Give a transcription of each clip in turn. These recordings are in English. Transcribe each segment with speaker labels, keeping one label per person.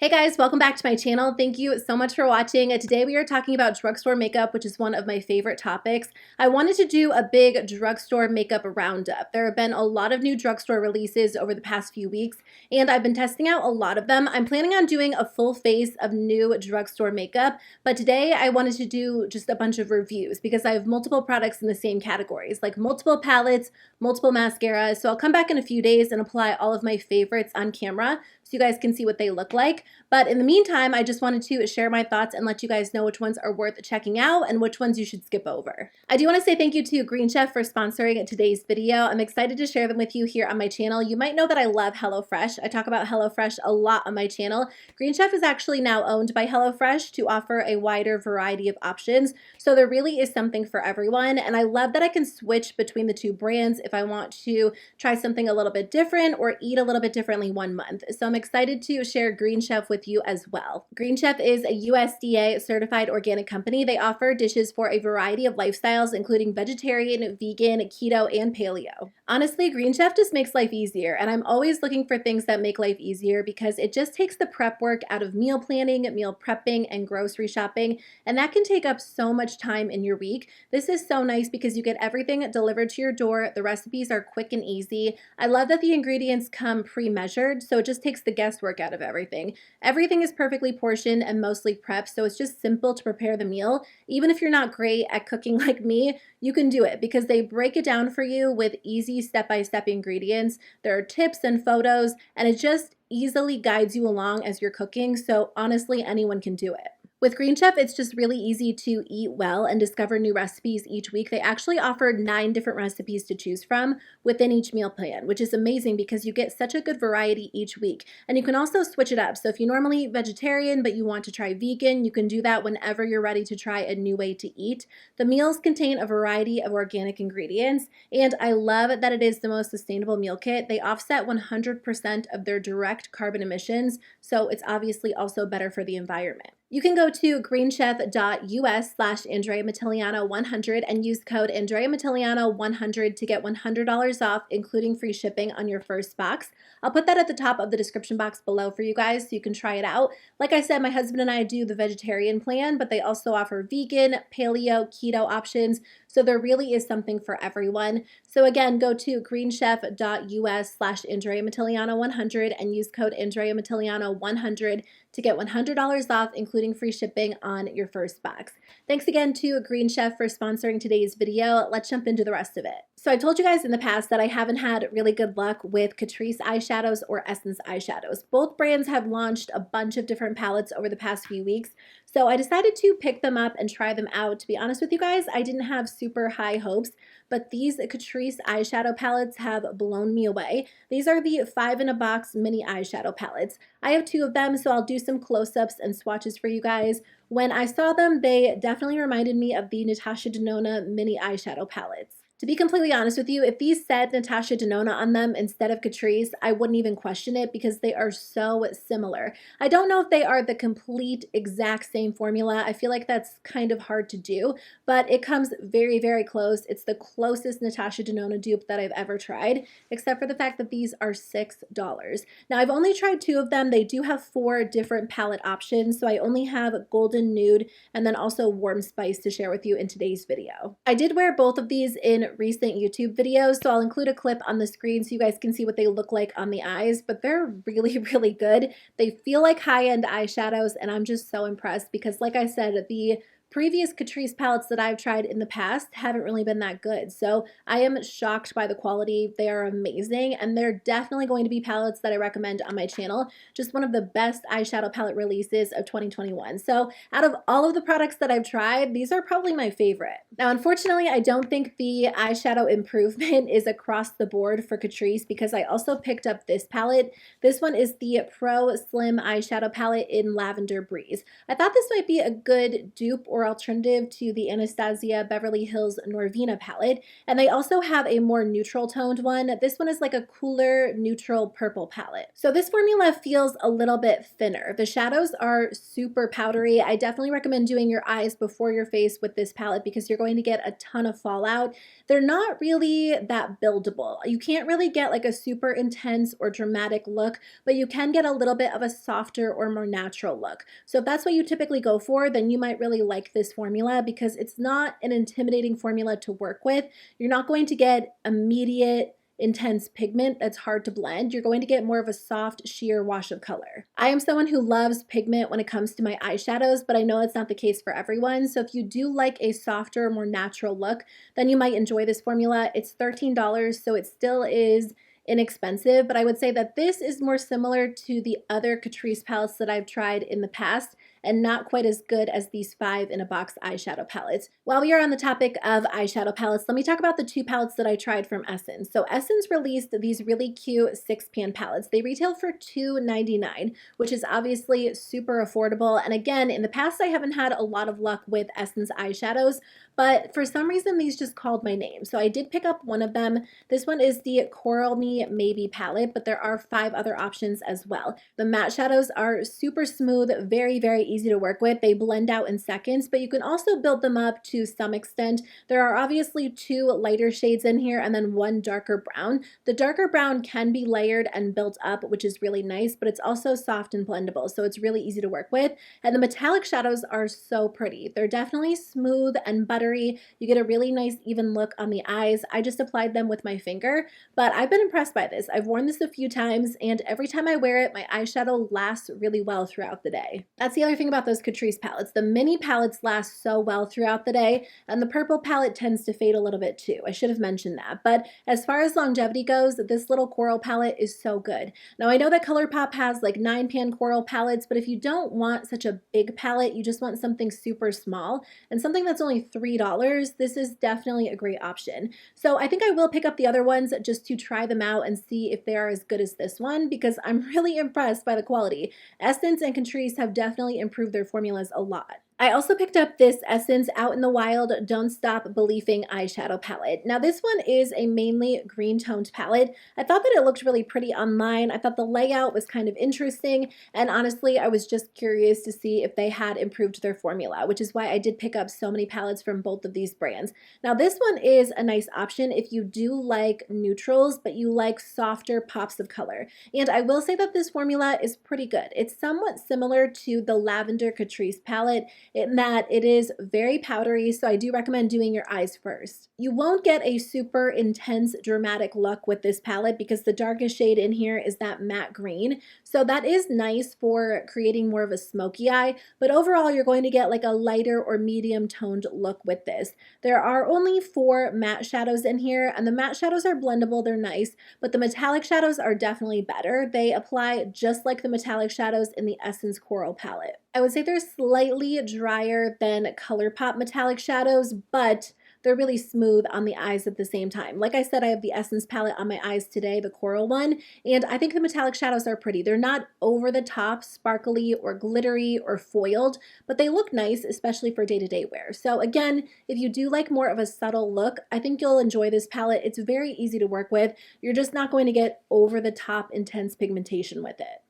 Speaker 1: Hey guys, welcome back to my channel. Thank you so much for watching. Today we are talking about drugstore makeup, which is one of my favorite topics. I wanted to do a big drugstore makeup roundup. There have been a lot of new drugstore releases over the past few weeks, and I've been testing out a lot of them. I'm planning on doing a full face of new drugstore makeup, but today I wanted to do just a bunch of reviews because I have multiple products in the same categories, like multiple palettes, multiple mascaras. So I'll come back in a few days and apply all of my favorites on camera so you guys can see what they look like. But in the meantime, I just wanted to share my thoughts and let you guys know which ones are worth checking out and which ones you should skip over. I do want to say thank you to Green Chef for sponsoring today's video. I'm excited to share them with you here on my channel. You might know that I love HelloFresh. I talk about HelloFresh a lot on my channel. Green Chef is actually now owned by HelloFresh to offer a wider variety of options. So there really is something for everyone. And I love that I can switch between the two brands if I want to try something a little bit different or eat a little bit differently one month. So I'm excited to share Green Chef with you as well. Green Chef is a USDA certified organic company. They offer dishes for a variety of lifestyles, including vegetarian, vegan, keto, and paleo. Honestly, Green Chef just makes life easier, and I'm always looking for things that make life easier because it just takes the prep work out of meal planning, meal prepping, and grocery shopping, and that can take up so much time in your week. This is so nice because you get everything delivered to your door. The recipes are quick and easy. I love that the ingredients come pre-measured, so it just takes the guesswork out of everything. Everything is perfectly portioned and mostly prepped, so it's just simple to prepare the meal. Even if you're not great at cooking like me, you can do it because they break it down for you with easy step-by-step ingredients. There are tips and photos, and it just easily guides you along as you're cooking, so honestly, anyone can do it. With Green Chef, it's just really easy to eat well and discover new recipes each week. They actually offer 9 different recipes to choose from within each meal plan, which is amazing because you get such a good variety each week. And you can also switch it up. So if you normally eat vegetarian, but you want to try vegan, you can do that whenever you're ready to try a new way to eat. The meals contain a variety of organic ingredients, and I love that it is the most sustainable meal kit. They offset 100% of their direct carbon emissions, so it's obviously also better for the environment. You can go to greenchef.us/Andrea Matillano 100 and use code Andrea Matillano 100 to get $100 off, including free shipping on your first box. I'll put that at the top of the description box below for you guys so you can try it out. Like I said, my husband and I do the vegetarian plan, but they also offer vegan, paleo, keto options. So there really is something for everyone. So again, go to greenchef.us/Andrea Matillano 100 and use code Andrea Matillano 100 to get $100 off, including free shipping on your first box. Thanks again to Green Chef for sponsoring today's video. Let's jump into the rest of it. So I told you guys in the past that I haven't had really good luck with Catrice eyeshadows or Essence eyeshadows. Both brands have launched a bunch of different palettes over the past few weeks, so I decided to pick them up and try them out. To be honest with you guys, I didn't have super high hopes, but these Catrice eyeshadow palettes have blown me away. These are the 5-in-a-box mini eyeshadow palettes. I have 2 of them, so I'll do some close-ups and swatches for you guys. When I saw them, they definitely reminded me of the Natasha Denona mini eyeshadow palettes. To be completely honest with you, if these said Natasha Denona on them instead of Catrice, I wouldn't even question it because they are so similar. I don't know if they are the complete exact same formula. I feel like that's kind of hard to do, but it comes very, very close. It's the closest Natasha Denona dupe that I've ever tried, except for the fact that these are $6. Now, I've only tried 2 of them. They do have 4 different palette options, so I only have Golden Nude and then also Warm Spice to share with you in today's video. I did wear both of these in recent YouTube videos, so I'll include a clip on the screen so you guys can see what they look like on the eyes, but they're really, really good. They feel like high-end eyeshadows, and I'm just so impressed because, like I said, the previous Catrice palettes that I've tried in the past haven't really been that good. So I am shocked by the quality. They are amazing, and they're definitely going to be palettes that I recommend on my channel. Just one of the best eyeshadow palette releases of 2021. So out of all of the products that I've tried, these are probably my favorite. Now, unfortunately, I don't think the eyeshadow improvement is across the board for Catrice because I also picked up this palette. This one is the Pro Slim eyeshadow palette in Lavender Breeze. I thought this might be a good dupe or more alternative to the Anastasia Beverly Hills Norvina palette, and they also have a more neutral toned one. This one is like a cooler neutral purple palette. So this formula feels a little bit thinner. The shadows are super powdery. I definitely recommend doing your eyes before your face with this palette because you're going to get a ton of fallout. They're not really that buildable. You can't really get like a super intense or dramatic look, but you can get a little bit of a softer or more natural look. So if that's what you typically go for, then you might really like this formula because it's not an intimidating formula to work with. You're not going to get immediate intense pigment that's hard to blend. You're going to get more of a soft, sheer wash of color. I am someone who loves pigment when it comes to my eyeshadows, but I know it's not the case for everyone. So if you do like a softer, more natural look, then you might enjoy this formula. It's $13, so it still is inexpensive, but I would say that this is more similar to the other Catrice palettes that I've tried in the past and not quite as good as these 5-in-a-box eyeshadow palettes. While we are on the topic of eyeshadow palettes, let me talk about the 2 palettes that I tried from Essence. So Essence released these really cute 6-pan palettes. They retail for $2.99, which is obviously super affordable. And again, in the past, I haven't had a lot of luck with Essence eyeshadows, but for some reason, these just called my name. So I did pick up one of them. This one is the Coral Me Maybe palette, but there are 5 other options as well. The matte shadows are super smooth, very, very easy to work with. They blend out in seconds, but you can also build them up to some extent. There are obviously 2 lighter shades in here and then 1 darker brown. The darker brown can be layered and built up, which is really nice, but it's also soft and blendable, so it's really easy to work with. And the metallic shadows are so pretty. They're definitely smooth and buttery. You get a really nice even look on the eyes. I just applied them with my finger, but I've been impressed by this. I've worn this a few times, and every time I wear it, my eyeshadow lasts really well throughout the day. That's the other thing about those Catrice palettes. The mini palettes last so well throughout the day, and the purple palette tends to fade a little bit too. I should have mentioned that. But as far as longevity goes, this little coral palette is so good. Now, I know that ColourPop has like 9-pan coral palettes, but if you don't want such a big palette, you just want something super small and something that's only $3, this is definitely a great option. So I think I will pick up the other ones just to try them out and see if they are as good as this one because I'm really impressed by the quality. Essence and Catrice have definitely improved their formulas a lot. I also picked up this Essence Out in the Wild Don't Stop Beleafing eyeshadow palette. Now this one is a mainly green toned palette. I thought that it looked really pretty online. I thought the layout was kind of interesting, and honestly I was just curious to see if they had improved their formula, which is why I did pick up so many palettes from both of these brands. Now this one is a nice option if you do like neutrals but you like softer pops of color, and I will say that this formula is pretty good. It's somewhat similar to the Lavender Catrice palette in that it is very powdery, so I do recommend doing your eyes first. You won't get a super intense dramatic look with this palette because the darkest shade in here is that matte green, so that is nice for creating more of a smoky eye, but overall you're going to get like a lighter or medium toned look with this. There are only 4 matte shadows in here, and the matte shadows are blendable, they're nice, but the metallic shadows are definitely better. They apply just like the metallic shadows in the Essence Coral palette. I would say they're slightly drier than ColourPop metallic shadows, but they're really smooth on the eyes at the same time. Like I said, I have the Essence palette on my eyes today, the coral one, and I think the metallic shadows are pretty. They're not over the top, sparkly or glittery or foiled, but they look nice, especially for day-to-day wear. So again, if you do like more of a subtle look, I think you'll enjoy this palette. It's very easy to work with. You're just not going to get over the top intense pigmentation with it.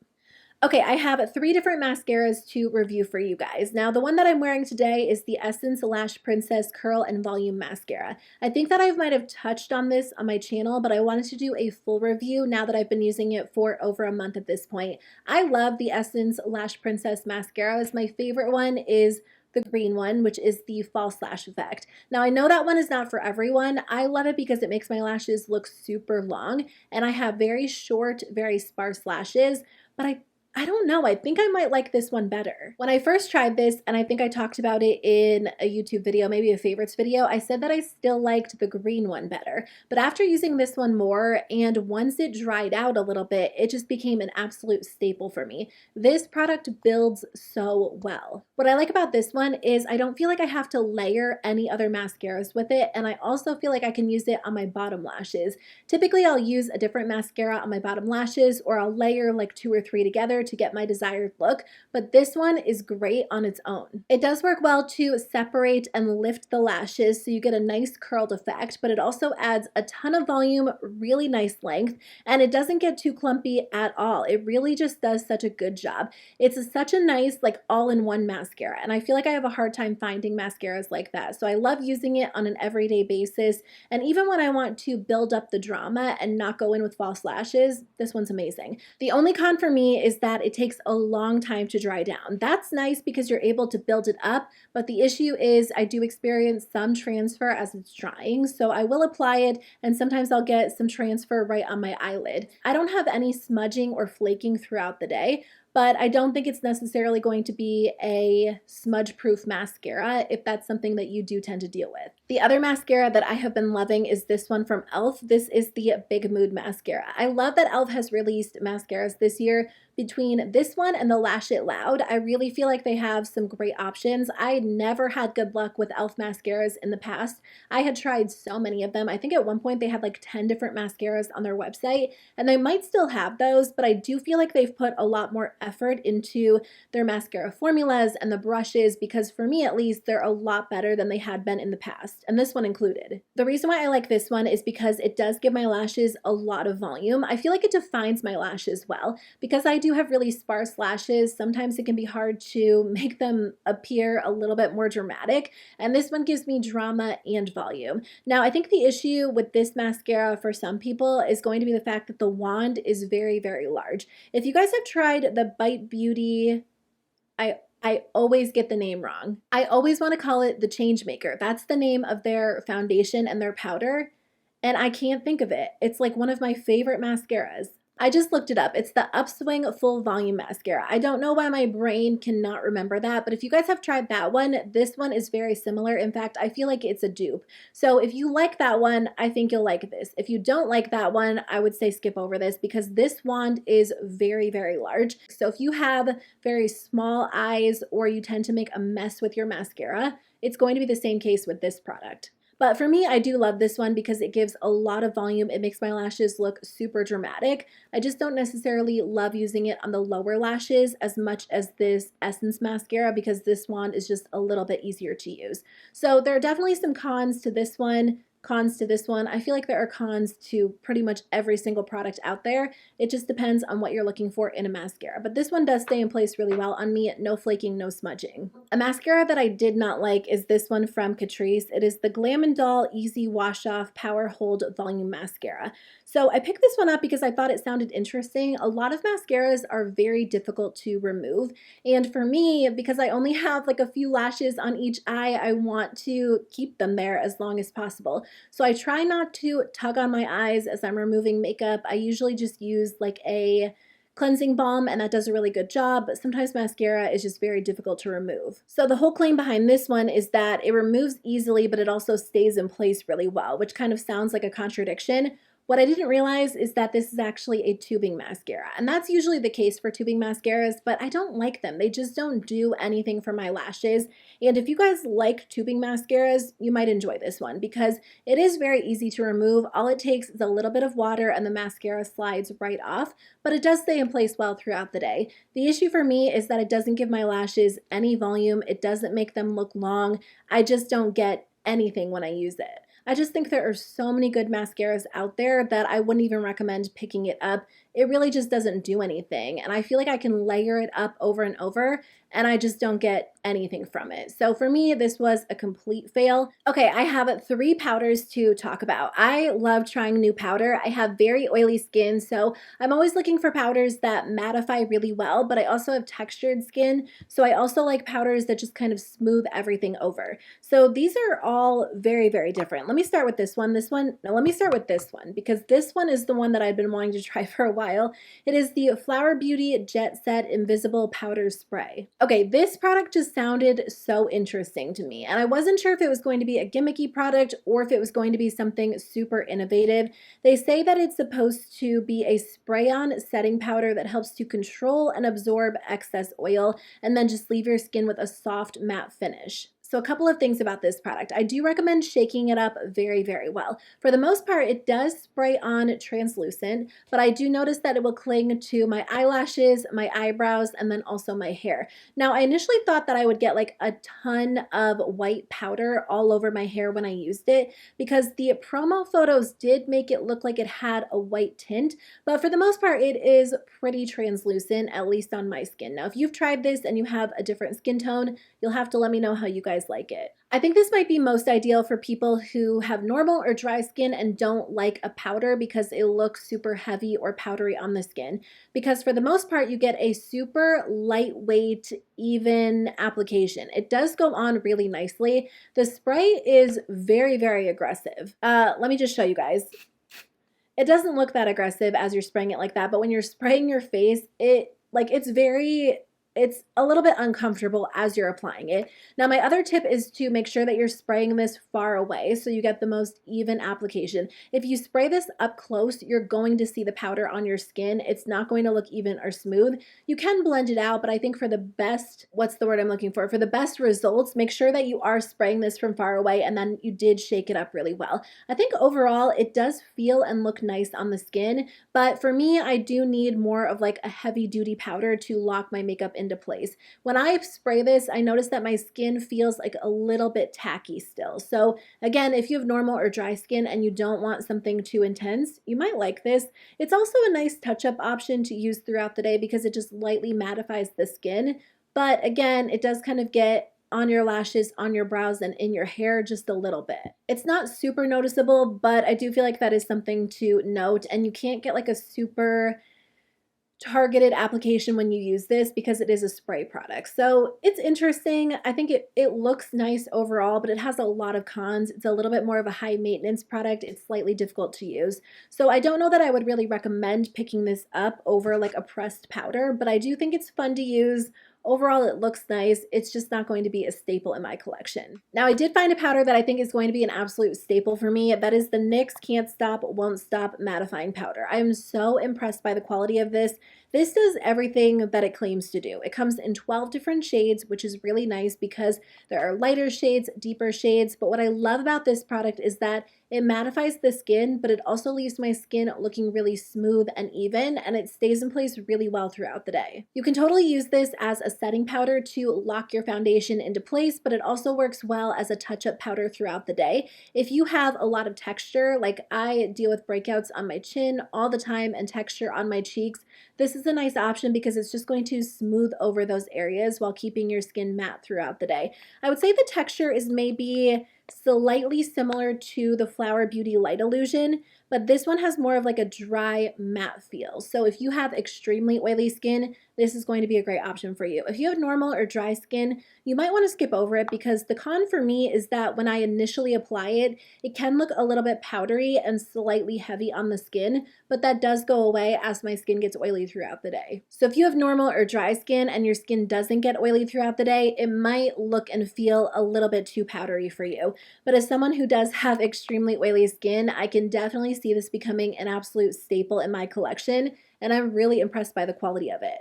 Speaker 1: Okay, I have 3 different mascaras to review for you guys. Now, the one that I'm wearing today is the Essence Lash Princess Curl and Volume Mascara. I think that I might have touched on this on my channel, but I wanted to do a full review now that I've been using it for over a month at this point. I love the Essence Lash Princess Mascaras. My favorite one is the green one, which is the false lash effect. Now, I know that one is not for everyone. I love it because it makes my lashes look super long, and I have very short, very sparse lashes, but I don't know, I think I might like this one better. When I first tried this, and I think I talked about it in a YouTube video, maybe a favorites video, I said that I still liked the green one better. But after using this one more, and once it dried out a little bit, it just became an absolute staple for me. This product builds so well. What I like about this one is I don't feel like I have to layer any other mascaras with it, and I also feel like I can use it on my bottom lashes. Typically, I'll use a different mascara on my bottom lashes, or I'll layer like 2 or 3 together to get my desired look, but this one is great on its own. It does work well to separate and lift the lashes so you get a nice curled effect, but it also adds a ton of volume, really nice length, and it doesn't get too clumpy at all. It really just does such a good job. It's such a nice like all-in-one mascara, and I feel like I have a hard time finding mascaras like that. So I love using it on an everyday basis, and even when I want to build up the drama and not go in with false lashes, this one's amazing. The only con for me is that it takes a long time to dry down. That's nice because you're able to build it up, but the issue is I do experience some transfer as it's drying, so I will apply it and sometimes I'll get some transfer right on my eyelid. I don't have any smudging or flaking throughout the day, but I don't think it's necessarily going to be a smudge-proof mascara if that's something that you do tend to deal with. The other mascara that I have been loving is this one from e.l.f. This is the Big Mood Mascara. I love that e.l.f. has released mascaras this year. Between this one and the Lash It Loud, I really feel like they have some great options. I never had good luck with e.l.f. mascaras in the past. I had tried so many of them. I think at one point they had like 10 different mascaras on their website, and they might still have those, but I do feel like they've put a lot more effort into their mascara formulas and the brushes, because for me at least, they're a lot better than they had been in the past, and this one included. The reason why I like this one is because it does give my lashes a lot of volume. I feel like it defines my lashes well. Because I do have really sparse lashes, sometimes it can be hard to make them appear a little bit more dramatic, and this one gives me drama and volume. Now, I think the issue with this mascara for some people is going to be the fact that the wand is very, very large. If you guys have tried the Bite Beauty, I always get the name wrong. I always want to call it the Change Maker. That's the name of their foundation and their powder, and I can't think of it. It's like one of my favorite mascaras. I just looked it up. It's the Upswing Full Volume Mascara. I don't know why my brain cannot remember that, but if you guys have tried that one, this one is very similar. In fact, I feel like it's a dupe. So if you like that one, I think you'll like this. If you don't like that one, I would say skip over this because this wand is very, very large. So if you have very small eyes or you tend to make a mess with your mascara, it's going to be the same case with this product. But for me, I do love this one because it gives a lot of volume. It makes my lashes look super dramatic. I just don't necessarily love using it on the lower lashes as much as this Essence mascara because this wand is just a little bit easier to use. So there are definitely some cons to this one. I feel like there are cons to pretty much every single product out there. It just depends on what you're looking for in a mascara. But this one does stay in place really well on me. No flaking, no smudging. A mascara that I did not like is this one from Catrice. It is the Glam & Doll Easy Wash Off Power Hold Volume Mascara. So I picked this one up because I thought it sounded interesting. A lot of mascaras are very difficult to remove. And for me, because I only have like a few lashes on each eye, I want to keep them there as long as possible. So I try not to tug on my eyes as I'm removing makeup. I usually just use like a cleansing balm and that does a really good job, but sometimes mascara is just very difficult to remove. So the whole claim behind this one is that it removes easily, but it also stays in place really well, which kind of sounds like a contradiction. What I didn't realize is that this is actually a tubing mascara, and that's usually the case for tubing mascaras, but I don't like them. They just don't do anything for my lashes, and if you guys like tubing mascaras, you might enjoy this one because it is very easy to remove. All it takes is a little bit of water and the mascara slides right off, but it does stay in place well throughout the day. The issue for me is that it doesn't give my lashes any volume. It doesn't make them look long. I just don't get anything when I use it. I just think there are so many good mascaras out there that I wouldn't even recommend picking it up. It really just doesn't do anything, and I feel like I can layer it up over and over, and I just don't get anything from it. So for me, this was a complete fail. Okay, I have 3 powders to talk about. I love trying new powder. I have very oily skin, so I'm always looking for powders that mattify really well, but I also have textured skin, so I also like powders that just kind of smooth everything over. So these are all very, very different. Let me start with this one. Let me start with this one because this one is the one that I've been wanting to try for a while. It is the Flower Beauty Jet Set Invisible Powder Spray. Okay, this product just sounded so interesting to me, and I wasn't sure if it was going to be a gimmicky product or if it was going to be something super innovative. They say that it's supposed to be a spray-on setting powder that helps to control and absorb excess oil and then just leave your skin with a soft matte finish. So a couple of things about this product. I do recommend shaking it up very, very well. For the most part, it does spray on translucent, but I do notice that it will cling to my eyelashes, my eyebrows, and then also my hair. Now, I initially thought that I would get like a ton of white powder all over my hair when I used it, because the promo photos did make it look like it had a white tint, but for the most part, it is pretty translucent, at least on my skin. Now, if you've tried this and you have a different skin tone, you'll have to let me know how you guys like it. I think this might be most ideal for people who have normal or dry skin and don't like a powder because it looks super heavy or powdery on the skin. Because for the most part, you get a super lightweight, even application. It does go on really nicely. The spray is very, very aggressive. Let me just show you guys. It doesn't look that aggressive as you're spraying it like that, but when you're spraying your face, it's a little bit uncomfortable as you're applying it. Now, my other tip is to make sure that you're spraying this far away so you get the most even application. If you spray this up close, you're going to see the powder on your skin. It's not going to look even or smooth. You can blend it out, but I think for the best, what's the word I'm looking for? For the best results, make sure that you are spraying this from far away and then you did shake it up really well. I think overall it does feel and look nice on the skin, but for me, I do need more of like a heavy duty powder to lock my makeup into place. When I spray this, I notice that my skin feels like a little bit tacky still. So again, if you have normal or dry skin and you don't want something too intense, you might like this. It's also a nice touch-up option to use throughout the day because it just lightly mattifies the skin. But again, it does kind of get on your lashes, on your brows, and in your hair just a little bit. It's not super noticeable, but I do feel like that is something to note, and you can't get like a super targeted application when you use this because it is a spray product. So it's interesting. I think it looks nice overall, but it has a lot of cons. It's a little bit more of a high maintenance product. It's slightly difficult to use. So I don't know that I would really recommend picking this up over like a pressed powder, but I do think it's fun to use. Overall, it looks nice. It's just not going to be a staple in my collection. Now, I did find a powder that I think is going to be an absolute staple for me. That is the NYX Can't Stop, Won't Stop Mattifying Powder. I am so impressed by the quality of this. This does everything that it claims to do. It comes in 12 different shades, which is really nice because there are lighter shades, deeper shades. But what I love about this product is that it mattifies the skin, but it also leaves my skin looking really smooth and even, and it stays in place really well throughout the day. You can totally use this as a setting powder to lock your foundation into place, but it also works well as a touch-up powder throughout the day. If you have a lot of texture, like I deal with breakouts on my chin all the time and texture on my cheeks, this is a nice option because it's just going to smooth over those areas while keeping your skin matte throughout the day. I would say the texture is maybe slightly similar to the Flower Beauty Light Illusion, but this one has more of like a dry matte feel. So if you have extremely oily skin, this is going to be a great option for you. If you have normal or dry skin, you might want to skip over it because the con for me is that when I initially apply it, it can look a little bit powdery and slightly heavy on the skin, but that does go away as my skin gets oily throughout the day. So if you have normal or dry skin and your skin doesn't get oily throughout the day, it might look and feel a little bit too powdery for you. But as someone who does have extremely oily skin, I can definitely see this becoming an absolute staple in my collection, and I'm really impressed by the quality of it.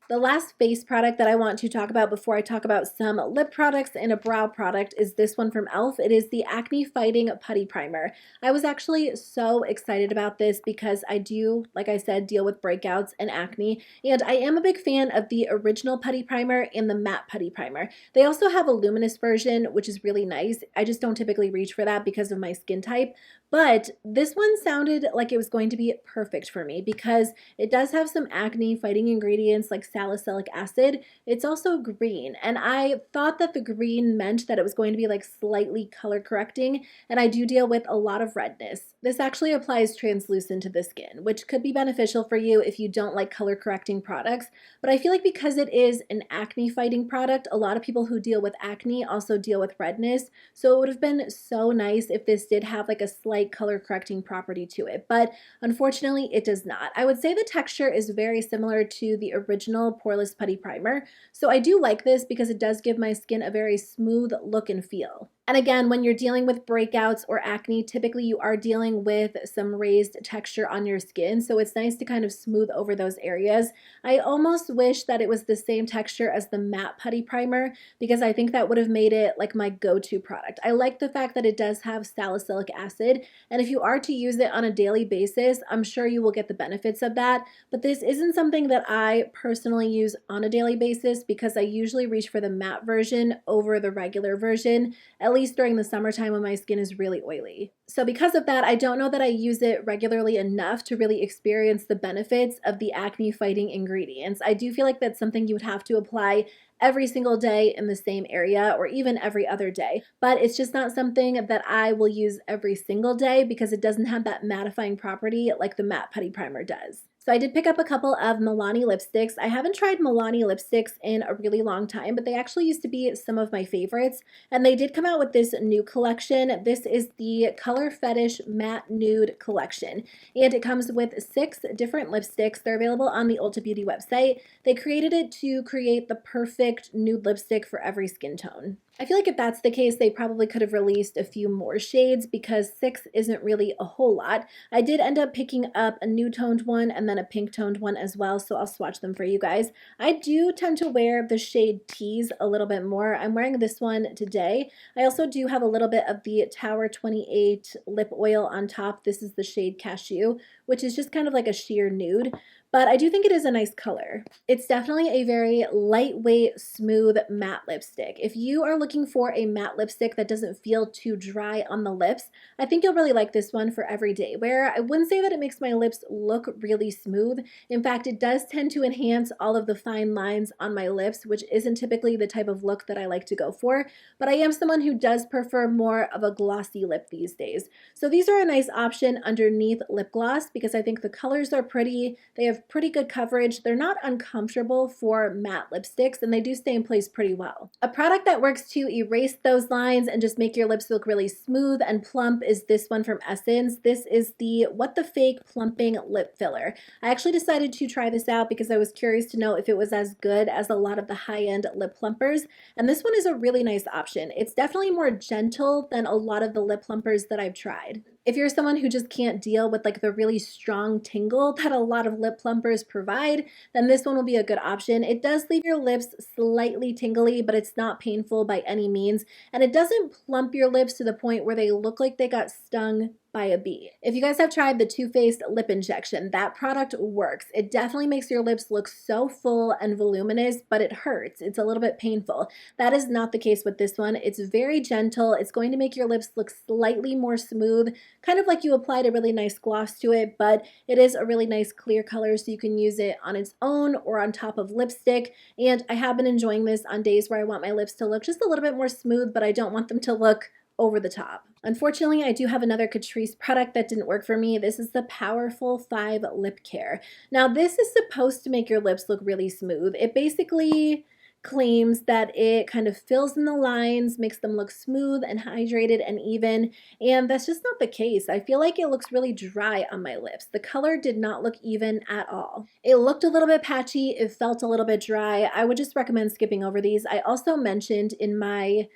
Speaker 1: The last face product that I want to talk about before I talk about some lip products and a brow product is this one from e.l.f. It is the Acne Fighting Putty Primer. I was actually so excited about this because I do, like I said, deal with breakouts and acne, and I am a big fan of the original putty primer and the matte putty primer. They also have a luminous version, which is really nice. I just don't typically reach for that because of my skin type, but this one sounded like it was going to be perfect for me because it does have some acne fighting ingredients like salicylic acid. It's also green, and I thought that the green meant that it was going to be like slightly color correcting, and I do deal with a lot of redness. This actually applies translucent to the skin, which could be beneficial for you if you don't like color correcting products, but I feel like because it is an acne fighting product, a lot of people who deal with acne also deal with redness, so it would have been so nice if this did have like a slight color correcting property to it, but unfortunately it does not. I would say the texture is very similar to the original Poreless Putty Primer, so I do like this because it does give my skin a very smooth look and feel. And again, when you're dealing with breakouts or acne, typically you are dealing with some raised texture on your skin. So it's nice to kind of smooth over those areas. I almost wish that it was the same texture as the matte putty primer because I think that would have made it like my go-to product. I like the fact that it does have salicylic acid. And if you are to use it on a daily basis, I'm sure you will get the benefits of that. But this isn't something that I personally use on a daily basis because I usually reach for the matte version over the regular version, at least during the summertime when my skin is really oily. So because of that, I don't know that I use it regularly enough to really experience the benefits of the acne fighting ingredients. I do feel like that's something you would have to apply every single day in the same area or even every other day. But it's just not something that I will use every single day because it doesn't have that mattifying property like the matte putty primer does. So I did pick up a couple of Milani lipsticks. I haven't tried Milani lipsticks in a really long time, but they actually used to be some of my favorites. And they did come out with this new collection. This is the Color Fetish Matte Nude collection. And it comes with 6 different lipsticks. They're available on the Ulta Beauty website. They created it to create the perfect nude lipstick for every skin tone. I feel like if that's the case, they probably could have released a few more shades because 6 isn't really a whole lot. I did end up picking up a nude toned one and then a pink toned one as well, so I'll swatch them for you guys. I do tend to wear the shade Tease a little bit more. I'm wearing this one today. I also do have a little bit of the Tower 28 lip oil on top. This is the shade Cashew, which is just kind of like a sheer nude. But I do think it is a nice color. It's definitely a very lightweight, smooth matte lipstick. If you are looking for a matte lipstick that doesn't feel too dry on the lips, I think you'll really like this one for everyday wear. I wouldn't say that it makes my lips look really smooth. In fact, it does tend to enhance all of the fine lines on my lips, which isn't typically the type of look that I like to go for. But I am someone who does prefer more of a glossy lip these days. So these are a nice option underneath lip gloss because I think the colors are pretty. They have pretty good coverage. They're not uncomfortable for matte lipsticks and they do stay in place pretty well. A product that works to erase those lines and just make your lips look really smooth and plump is this one from Essence. This is the What the Fake Plumping Lip Filler. I actually decided to try this out because I was curious to know if it was as good as a lot of the high-end lip plumpers, and this one is a really nice option. It's definitely more gentle than a lot of the lip plumpers that I've tried. If you're someone who just can't deal with like the really strong tingle that a lot of lip plumpers provide, then this one will be a good option. It does leave your lips slightly tingly, but it's not painful by any means. And it doesn't plump your lips to the point where they look like they got stung by a bee. If you guys have tried the Too Faced lip injection, that product works. It definitely makes your lips look so full and voluminous, but it hurts. It's a little bit painful. That is not the case with this one. It's very gentle. It's going to make your lips look slightly more smooth, kind of like you applied a really nice gloss to it, but it is a really nice clear color, so you can use it on its own or on top of lipstick. And I have been enjoying this on days where I want my lips to look just a little bit more smooth, but I don't want them to look over the top. Unfortunately, I do have another Catrice product that didn't work for me. This is the Powerfull 5 Lip Care. Now, this is supposed to make your lips look really smooth. It basically claims that it kind of fills in the lines, makes them look smooth and hydrated and even, and that's just not the case. I feel like it looks really dry on my lips. The color did not look even at all. It looked a little bit patchy. It felt a little bit dry. I would just recommend skipping over these. I also mentioned in my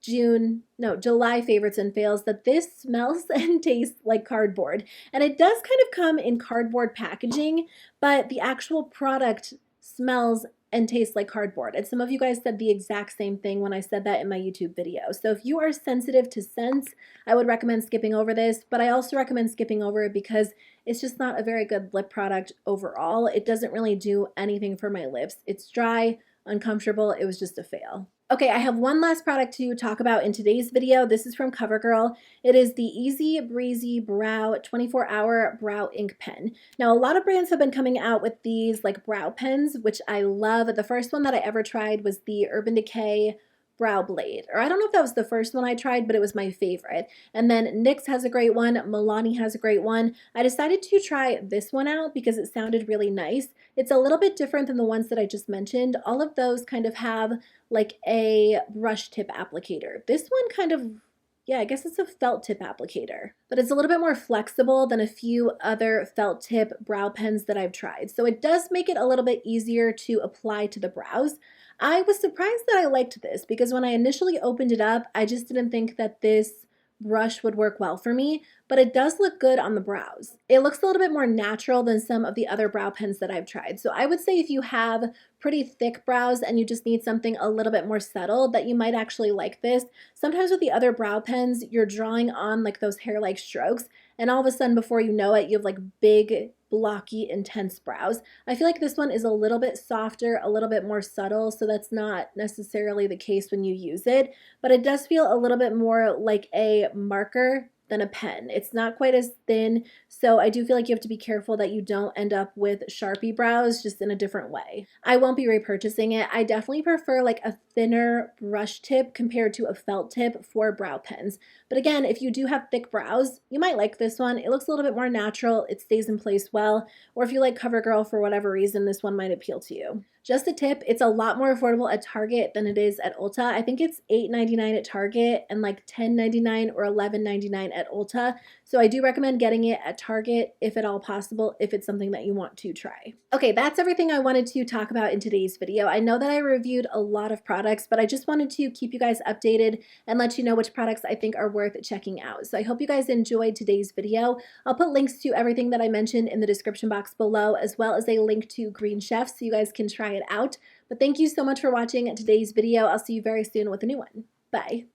Speaker 1: July favorites and fails that this smells and tastes like cardboard. And it does kind of come in cardboard packaging, but the actual product smells and tastes like cardboard. And some of you guys said the exact same thing when I said that in my YouTube video. So if you are sensitive to scents, I would recommend skipping over this, but I also recommend skipping over it because it's just not a very good lip product overall. It doesn't really do anything for my lips. It's dry, uncomfortable. It was just a fail. Okay, I have one last product to talk about in today's video. This is from Covergirl. It is the Easy Breezy Brow 24-Hour Brow Ink Pen. Now, a lot of brands have been coming out with these like brow pens, which I love. The first one that I ever tried was the Urban Decay Brow Blade. Or I don't know if that was the first one I tried, but it was my favorite. And then NYX has a great one. Milani has a great one. I decided to try this one out because it sounded really nice. It's a little bit different than the ones that I just mentioned. All of those kind of have like a brush tip applicator. This one kind of, yeah, I guess it's a felt tip applicator, but it's a little bit more flexible than a few other felt tip brow pens that I've tried. So it does make it a little bit easier to apply to the brows. I was surprised that I liked this because when I initially opened it up, I just didn't think that this brush would work well for me, but it does look good on the brows. It looks a little bit more natural than some of the other brow pens that I've tried. So I would say if you have pretty thick brows and you just need something a little bit more subtle, that you might actually like this. Sometimes with the other brow pens, you're drawing on like those hair-like strokes, and all of a sudden before you know it, you have like big, blocky, intense brows. I feel like this one is a little bit softer, a little bit more subtle, so that's not necessarily the case when you use it, but it does feel a little bit more like a marker than a pen. It's not quite as thin, so I do feel like you have to be careful that you don't end up with Sharpie brows, just in a different way. I won't be repurchasing it. I definitely prefer like a thinner brush tip compared to a felt tip for brow pens. But again, if you do have thick brows, you might like this one. It looks a little bit more natural, it stays in place well, or if you like CoverGirl for whatever reason, this one might appeal to you. Just a tip, it's a lot more affordable at Target than it is at Ulta. I think it's $8.99 at Target and like $10.99 or $11.99 at Ulta. So I do recommend getting it at Target if at all possible, if it's something that you want to try. Okay, that's everything I wanted to talk about in today's video. I know that I reviewed a lot of products, but I just wanted to keep you guys updated and let you know which products I think are worth checking out. So I hope you guys enjoyed today's video. I'll put links to everything that I mentioned in the description box below, as well as a link to Green Chef so you guys can try it out. But thank you so much for watching today's video. I'll see you very soon with a new one. Bye.